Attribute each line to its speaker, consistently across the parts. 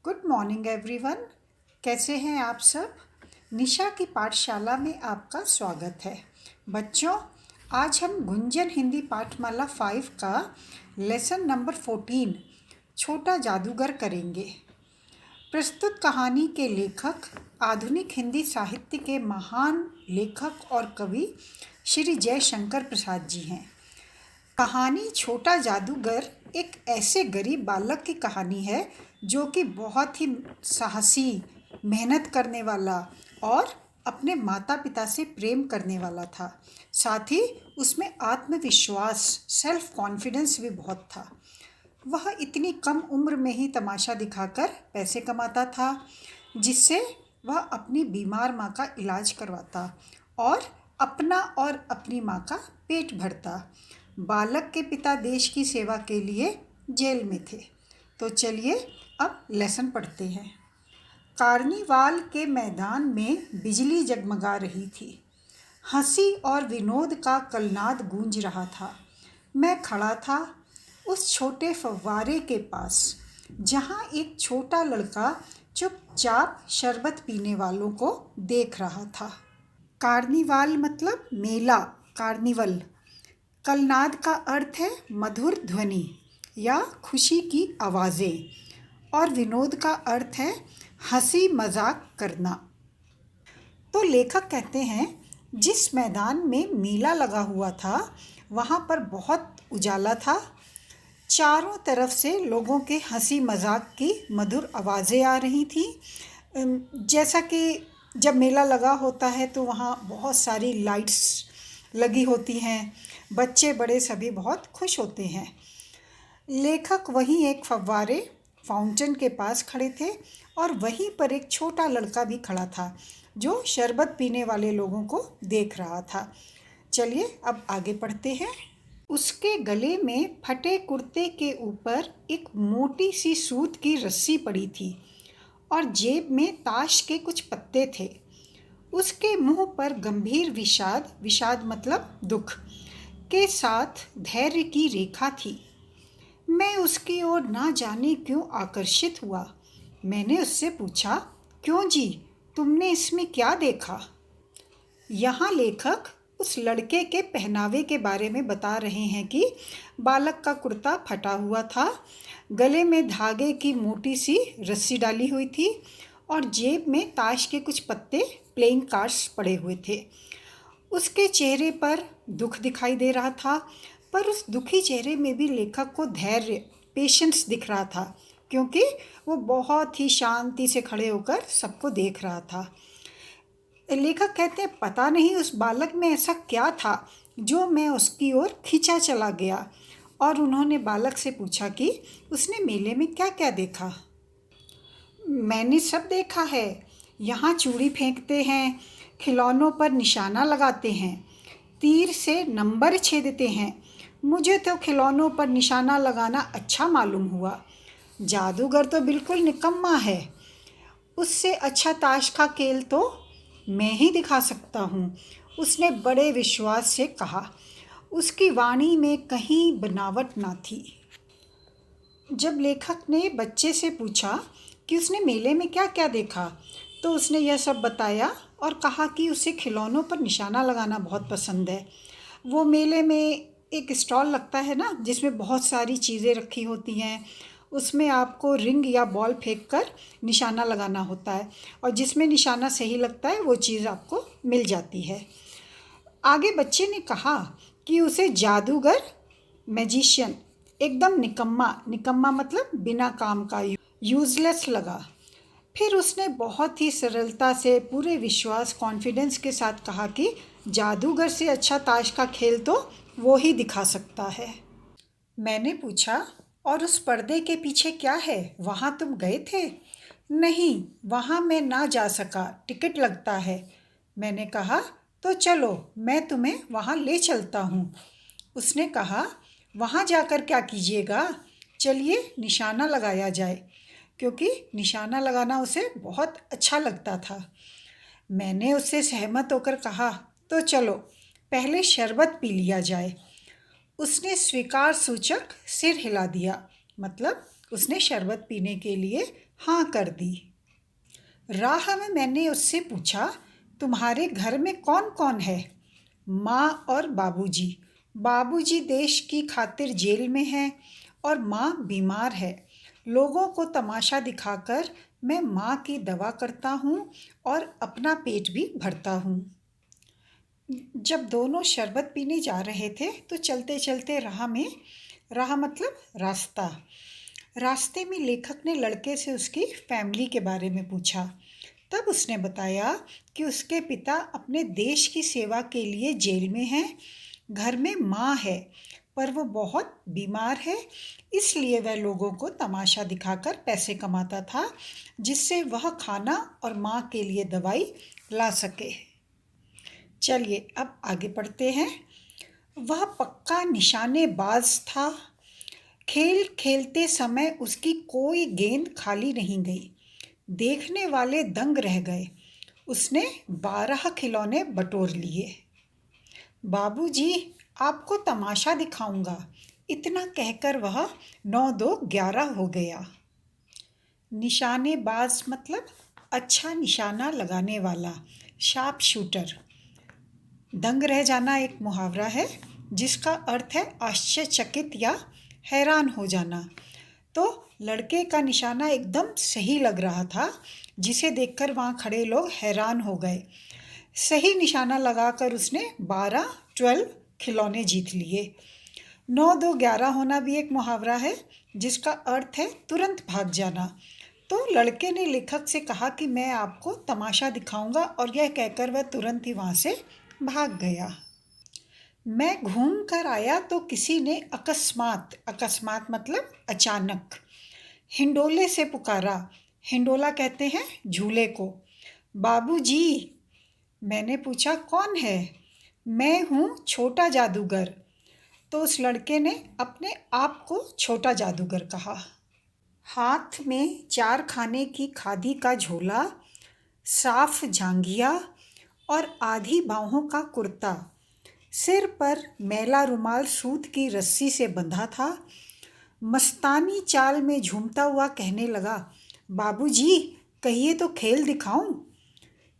Speaker 1: Good morning everyone. कैसे हैं आप सब? निशा की पाठशाला में आपका स्वागत है। बच्चों, आज हम गुंजन हिंदी पाठमाला 5 का लेसन नंबर 14 छोटा जादूगर करेंगे। प्रस्तुत कहानी के लेखक आधुनिक हिंदी साहित्य के महान लेखक और कवि श्री जयशंकर प्रसाद जी हैं। कहानी छोटा जादूगर एक ऐसे गरीब बालक की कहानी है जो कि बहुत ही साहसी, मेहनत करने वाला और अपने माता पिता से प्रेम करने वाला था। साथ ही उसमें आत्मविश्वास, सेल्फ कॉन्फिडेंस भी बहुत था। वह इतनी कम उम्र में ही तमाशा दिखाकर पैसे कमाता था, जिससे वह अपनी बीमार माँ का इलाज करवाता और अपना और अपनी माँ का पेट भरता। बालक के पिता देश की सेवा के लिए जेल में थे। तो चलिए अब लेसन पढ़ते हैं। कार्निवाल के मैदान में बिजली जगमगा रही थी। हंसी और विनोद का कलनाद गूंज रहा था। मैं खड़ा था उस छोटे फव्वारे के पास, जहाँ एक छोटा लड़का चुपचाप शरबत पीने वालों को देख रहा था। कार्निवाल मतलब मेला, कार्निवल। कलनाद का अर्थ है मधुर ध्वनि या खुशी की आवाज़ें, और विनोद का अर्थ है हंसी मजाक करना। तो लेखक कहते हैं, जिस मैदान में मेला लगा हुआ था वहाँ पर बहुत उजाला था। चारों तरफ से लोगों के हंसी मजाक की मधुर आवाज़ें आ रही थी। जैसा कि जब मेला लगा होता है तो वहाँ बहुत सारी लाइट्स लगी होती हैं, बच्चे बड़े सभी बहुत खुश होते हैं। लेखक वहीं एक फव्वारे फाउंटेन के पास खड़े थे और वहीं पर एक छोटा लड़का भी खड़ा था जो शरबत पीने वाले लोगों को देख रहा था। चलिए अब आगे पढ़ते हैं। उसके गले में फटे कुर्ते के ऊपर एक मोटी सी सूत की रस्सी पड़ी थी और जेब में ताश के कुछ पत्ते थे। उसके मुंह पर गंभीर विषाद, विषाद मतलब दुख, के साथ धैर्य की रेखा थी। मैं उसकी ओर ना जाने क्यों आकर्षित हुआ। मैंने उससे पूछा, क्यों जी, तुमने इसमें क्या देखा? यहाँ लेखक उस लड़के के पहनावे के बारे में बता रहे हैं कि बालक का कुर्ता फटा हुआ था, गले में धागे की मोटी सी रस्सी डाली हुई थी और जेब में ताश के कुछ पत्ते, प्लेइंग कार्ड्स पड़े हुए थे। उसके चेहरे पर दुख दिखाई दे रहा था, पर उस दुखी चेहरे में भी लेखक को धैर्य, पेशेंस दिख रहा था, क्योंकि वो बहुत ही शांति से खड़े होकर सबको देख रहा था। लेखक कहते हैं, पता नहीं उस बालक में ऐसा क्या था जो मैं उसकी ओर खींचा चला गया। और उन्होंने बालक से पूछा कि उसने मेले में क्या क्या देखा। मैंने सब देखा है। यहाँ चूड़ी फेंकते हैं, खिलौनों पर निशाना लगाते हैं, तीर से नंबर छेदते हैं। मुझे तो खिलौनों पर निशाना लगाना अच्छा मालूम हुआ। जादूगर तो बिल्कुल निकम्मा है। उससे अच्छा ताश का खेल तो मैं ही दिखा सकता हूँ, उसने बड़े विश्वास से कहा। उसकी वाणी में कहीं बनावट ना थी। जब लेखक ने बच्चे से पूछा कि उसने मेले में क्या क्या देखा, तो उसने यह सब बताया और कहा कि उसे खिलौनों पर निशाना लगाना बहुत पसंद है। वो मेले में एक स्टॉल लगता है ना, जिसमें बहुत सारी चीज़ें रखी होती हैं। उसमें आपको रिंग या बॉल फेंक कर निशाना लगाना होता है और जिसमें निशाना सही लगता है वो चीज़ आपको मिल जाती है। आगे बच्चे ने कहा कि उसे जादूगर, मैजिशियन एकदम निकम्मा, निकम्मा मतलब बिना काम का, यूज़लेस लगा। फिर उसने बहुत ही सरलता से, पूरे विश्वास, कॉन्फिडेंस के साथ कहा कि जादूगर से अच्छा ताश का खेल तो वो ही दिखा सकता है। मैंने पूछा, और उस पर्दे के पीछे क्या है, वहाँ तुम गए थे? नहीं, वहाँ मैं ना जा सका, टिकट लगता है। मैंने कहा, तो चलो मैं तुम्हें वहाँ ले चलता हूँ। उसने कहा, वहाँ जाकर क्या कीजिएगा? चलिए निशाना लगाया जाए, क्योंकि निशाना लगाना उसे बहुत अच्छा लगता था। मैंने उससे सहमत होकर कहा, तो चलो पहले शरबत पी लिया जाए। उसने स्वीकार सूचक सिर हिला दिया, मतलब उसने शरबत पीने के लिए हाँ कर दी। राह में मैंने उससे पूछा, तुम्हारे घर में कौन कौन है? माँ और बाबूजी। बाबूजी देश की खातिर जेल में हैं और माँ बीमार है। लोगों को तमाशा दिखाकर मैं माँ की दवा करता हूँ और अपना पेट भी भरता हूँ। जब दोनों शरबत पीने जा रहे थे तो चलते चलते राह मतलब रास्ता, रास्ते में लेखक ने लड़के से उसकी फैमिली के बारे में पूछा। तब उसने बताया कि उसके पिता अपने देश की सेवा के लिए जेल में हैं। घर में माँ है पर वो बहुत बीमार है, इसलिए वह लोगों को तमाशा दिखाकर पैसे कमाता था जिससे वह खाना और माँ के लिए दवाई ला सके। चलिए अब आगे पढ़ते हैं। वह पक्का निशानेबाज था। खेल खेलते समय उसकी कोई गेंद खाली नहीं गई। देखने वाले दंग रह गए। उसने 12 खिलौने बटोर लिए। बाबूजी, आपको तमाशा दिखाऊंगा, इतना कहकर वह 9 2 11 हो गया। निशानेबाज मतलब अच्छा निशाना लगाने वाला, शार्प शूटर। दंग रह जाना एक मुहावरा है जिसका अर्थ है आश्चर्यचकित या हैरान हो जाना। तो लड़के का निशाना एकदम सही लग रहा था, जिसे देखकर वहाँ खड़े लोग हैरान हो गए। सही निशाना लगाकर उसने 12 खिलौने जीत लिए। 9 2 11 होना भी एक मुहावरा है जिसका अर्थ है तुरंत भाग जाना। तो लड़के ने लेखक से कहा कि मैं आपको तमाशा दिखाऊंगा, और यह कहकर वह तुरंत ही वहाँ से भाग गया। मैं घूम कर आया तो किसी ने अकस्मात मतलब अचानक हिंडोले से पुकारा। हिंडोला कहते हैं झूले को। बाबूजी। मैंने पूछा, कौन है? मैं हूँ छोटा जादूगर। तो उस लड़के ने अपने आप को छोटा जादूगर कहा। हाथ में 4 खाने की खादी का झोला, साफ जांघिया और आधी बाहों का कुर्ता, सिर पर मैला रुमाल सूत की रस्सी से बंधा था। मस्तानी चाल में झूमता हुआ कहने लगा, बाबूजी कहिए तो खेल दिखाऊं?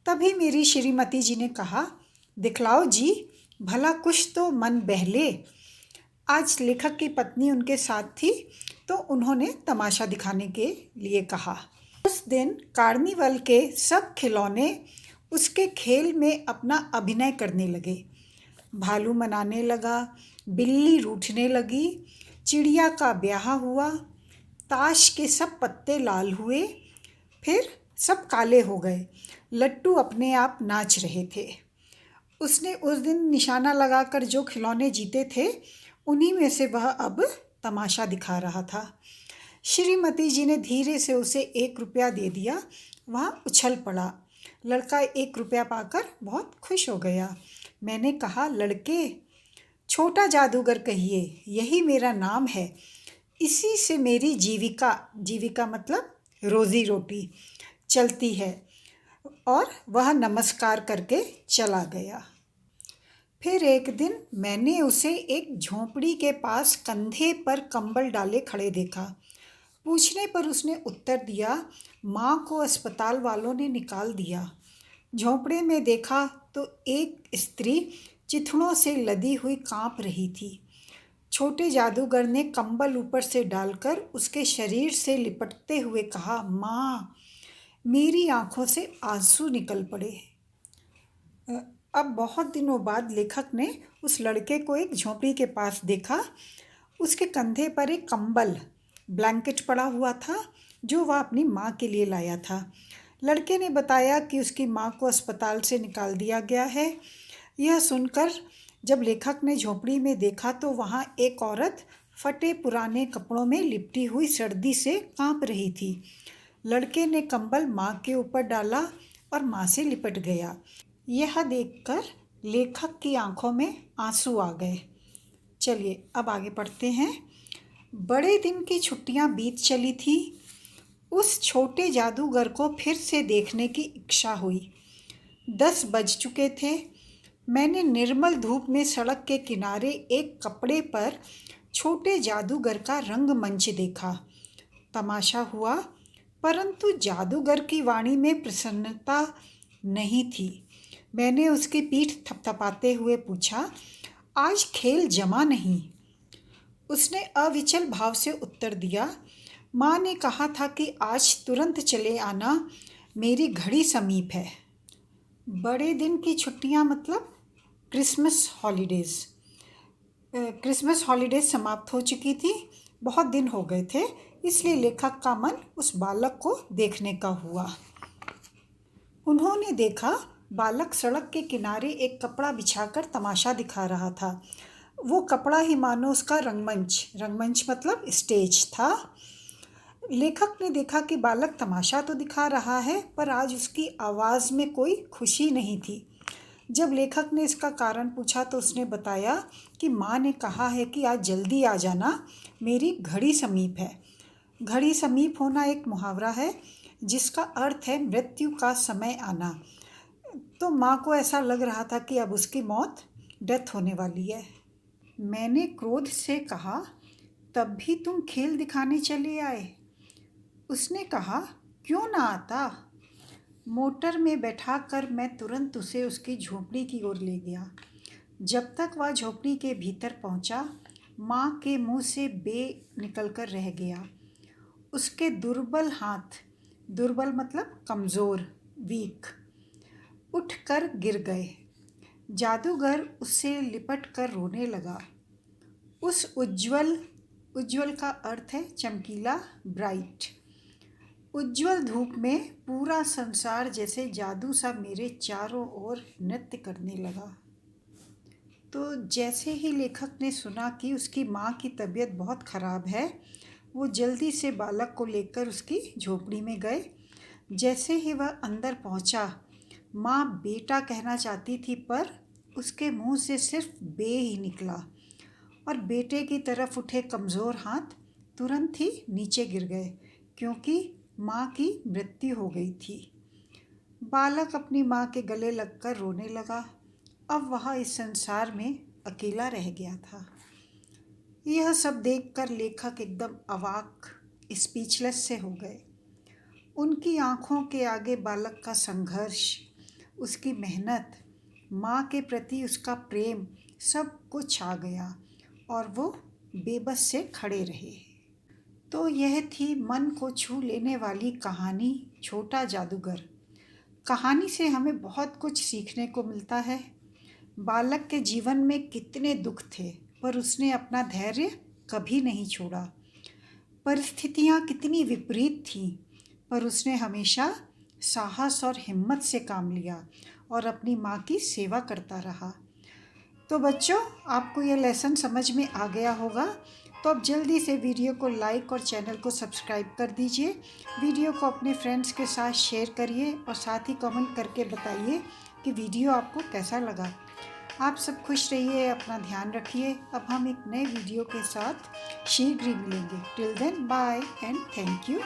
Speaker 1: तभी मेरी श्रीमती जी ने कहा, दिखलाओ जी, भला कुछ तो मन बहले। आज लेखक की पत्नी उनके साथ थी तो उन्होंने तमाशा दिखाने के लिए कहा। उस दिन कार्निवल के सब खिलौने उसके खेल में अपना अभिनय करने लगे। भालू मनाने लगा, बिल्ली रूठने लगी, चिड़िया का ब्याह हुआ, ताश के सब पत्ते लाल हुए, फिर सब काले हो गए। लट्टू अपने आप नाच रहे थे। उसने उस दिन निशाना लगाकर जो खिलौने जीते थे उन्हीं में से वह अब तमाशा दिखा रहा था। श्रीमती जी ने धीरे से उसे 1 रुपया दे दिया। वह उछल पड़ा। लड़का 1 रुपया पाकर बहुत खुश हो गया। मैंने कहा, लड़के, छोटा जादूगर कहिए, यही मेरा नाम है। इसी से मेरी जीविका मतलब रोजी रोटी चलती है। और वह नमस्कार करके चला गया। फिर एक दिन मैंने उसे एक झोंपड़ी के पास कंधे पर कंबल डाले खड़े देखा। पूछने पर उसने उत्तर दिया, माँ को अस्पताल वालों ने निकाल दिया। झोंपड़े में देखा तो एक स्त्री चिथड़ों से लदी हुई कांप रही थी। छोटे जादूगर ने कंबल ऊपर से डालकर उसके शरीर से लिपटते हुए कहा, माँ। मेरी आंखों से आंसू निकल पड़े। अब बहुत दिनों बाद लेखक ने उस लड़के को एक झोंपड़ी के पास देखा। उसके कंधे पर एक कंबल ब्लैंकेट पड़ा हुआ था जो वह अपनी माँ के लिए लाया था। लड़के ने बताया कि उसकी माँ को अस्पताल से निकाल दिया गया है। यह सुनकर जब लेखक ने झोंपड़ी में देखा तो वहाँ एक औरत फटे पुराने कपड़ों में लिपटी हुई सर्दी से कांप रही थी। लड़के ने कंबल माँ के ऊपर डाला और माँ से लिपट गया। यह देखकर लेखक की आंखों में आंसू आ गए। चलिए अब आगे पढ़ते हैं। बड़े दिन की छुट्टियां बीत चली थी। उस छोटे जादूगर को फिर से देखने की इच्छा हुई। 10 बज चुके थे। मैंने निर्मल धूप में सड़क के किनारे एक कपड़े पर छोटे जादूगर का रंगमंच देखा। तमाशा हुआ। परंतु जादूगर की वाणी में प्रसन्नता नहीं थी। मैंने उसकी पीठ थपथपाते हुए पूछा, आज खेल जमा नहीं? उसने अविचल भाव से उत्तर दिया, माँ ने कहा था कि आज तुरंत चले आना, मेरी घड़ी समीप है। बड़े दिन की छुट्टियाँ मतलब क्रिसमस हॉलीडेज़। क्रिसमस हॉलीडेज समाप्त हो चुकी थी। बहुत दिन हो गए थे, इसलिए लेखक का मन उस बालक को देखने का हुआ। उन्होंने देखा, बालक सड़क के किनारे एक कपड़ा बिछाकर तमाशा दिखा रहा था। वो कपड़ा ही मानो उसका रंगमंच मतलब स्टेज था। लेखक ने देखा कि बालक तमाशा तो दिखा रहा है, पर आज उसकी आवाज़ में कोई खुशी नहीं थी। जब लेखक ने इसका कारण पूछा तो उसने बताया कि माँ ने कहा है कि आज जल्दी आ जाना, मेरी घड़ी समीप है। घड़ी समीप होना एक मुहावरा है जिसका अर्थ है मृत्यु का समय आना। तो माँ को ऐसा लग रहा था कि अब उसकी डेथ होने वाली है। मैंने क्रोध से कहा, तब भी तुम खेल दिखाने चले आए? उसने कहा, क्यों ना आता। मोटर में बैठाकर मैं तुरंत उसे उसकी झोपड़ी की ओर ले गया। जब तक वह झोपड़ी के भीतर पहुंचा, माँ के मुंह से बे निकलकर रह गया। उसके दुर्बल हाथ, दुर्बल मतलब कमज़ोर, वीक, उठकर गिर गए। जादूगर उससे लिपट कर रोने लगा। उस उज्ज्वल का अर्थ है चमकीला, ब्राइट। उज्ज्वल धूप में पूरा संसार जैसे जादू सा मेरे चारों ओर नृत्य करने लगा। तो जैसे ही लेखक ने सुना कि उसकी माँ की तबीयत बहुत ख़राब है, वो जल्दी से बालक को लेकर उसकी झोपड़ी में गए। जैसे ही वह अंदर पहुँचा, माँ बेटा कहना चाहती थी, पर उसके मुंह से सिर्फ बे ही निकला और बेटे की तरफ उठे कमज़ोर हाथ तुरंत ही नीचे गिर गए, क्योंकि माँ की मृत्यु हो गई थी। बालक अपनी माँ के गले लगकर रोने लगा। अब वह इस संसार में अकेला रह गया था। यह सब देखकर लेखक एकदम अवाक, स्पीचलेस से हो गए। उनकी आँखों के आगे बालक का संघर्ष, उसकी मेहनत, माँ के प्रति उसका प्रेम, सब कुछ आ गया और वो बेबस से खड़े रहे। तो यह थी मन को छू लेने वाली कहानी, छोटा जादूगर। कहानी से हमें बहुत कुछ सीखने को मिलता है। बालक के जीवन में कितने दुख थे, पर उसने अपना धैर्य कभी नहीं छोड़ा। परिस्थितियाँ कितनी विपरीत थीं, पर उसने हमेशा साहस और हिम्मत से काम लिया और अपनी माँ की सेवा करता रहा। तो बच्चों, आपको यह लेसन समझ में आ गया होगा। तो अब जल्दी से वीडियो को लाइक और चैनल को सब्सक्राइब कर दीजिए। वीडियो को अपने फ्रेंड्स के साथ शेयर करिए और साथ ही कमेंट करके बताइए कि वीडियो आपको कैसा लगा। आप सब खुश रहिए, अपना ध्यान रखिए। अब हम एक नए वीडियो के साथ शीघ्र ही मिलेंगे। Till then, bye and thank you.